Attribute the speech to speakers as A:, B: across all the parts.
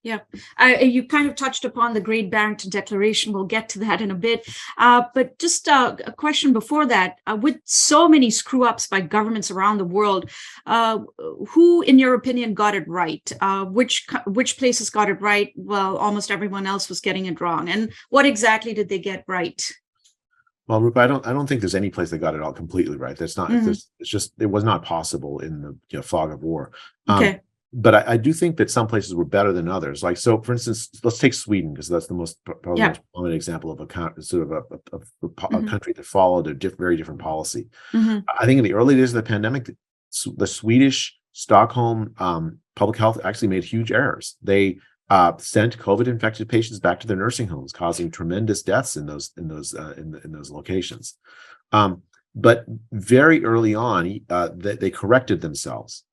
A: Yeah. You kind of touched upon the Great Barrington Declaration. We'll get to that in a bit. But just a question before that. With so many screw ups by governments around the world, who, in your opinion, got it right? Which places got it right? Well, almost everyone else was getting it wrong. And what exactly did they get right?
B: Well, Rupa, I don't think there's any place that got it all completely right. That's not.
A: Hmm.
B: It's just it was not possible in the fog of war. Um,
A: Okay.
B: but I do think that some places were better than others. Like so, for instance, let's take Sweden because that's the probably the
A: Yeah.
B: most prominent example of sort of a
A: Hmm.
B: country that followed a very different policy.
A: Hmm.
B: I think in the early days of the pandemic, the Swedish Stockholm public health actually made huge errors. They sent COVID-infected patients back to their nursing homes, causing tremendous deaths in those locations. But very early on, they corrected themselves.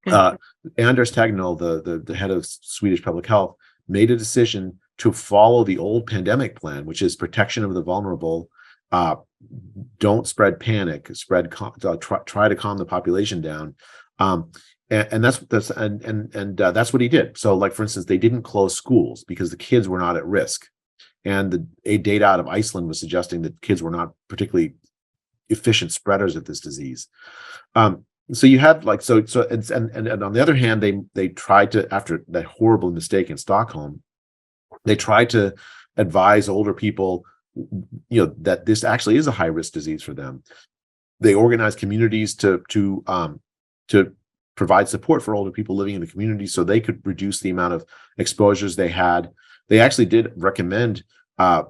A: Okay.
B: Uh, Anders Tegnell, the head of Swedish public health, made a decision to follow the old pandemic plan, which is protection of the vulnerable. Uh, don't spread panic. Try to calm the population down. And that's what he did. So, like for instance, they didn't close schools because the kids were not at risk, and a data out of Iceland was suggesting that kids were not particularly efficient spreaders of this disease. So you had like and on the other hand, they tried to, after that horrible mistake in Stockholm, they tried to advise older people, that this actually is a high risk disease for them. They organized communities to provide support for older people living in the community so they could reduce the amount of exposures they had. They actually did recommend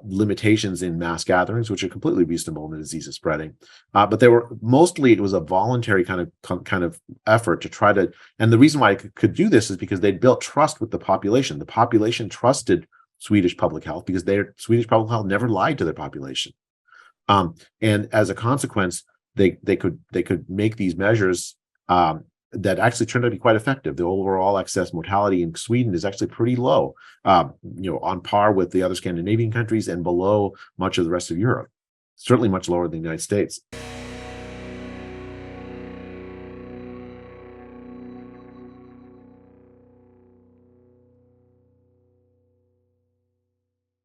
B: limitations in mass gatherings, which are completely reasonable when the disease is spreading. But it was a voluntary kind of effort to try to, and the reason why I could do this is because they built trust with the population. The population trusted Swedish public health because their Swedish public health never lied to their population. And as a consequence, they could make these measures that actually turned out to be quite effective. The overall excess mortality in Sweden is actually pretty low, on par with the other Scandinavian countries and below much of the rest of Europe. Certainly much lower than the United States.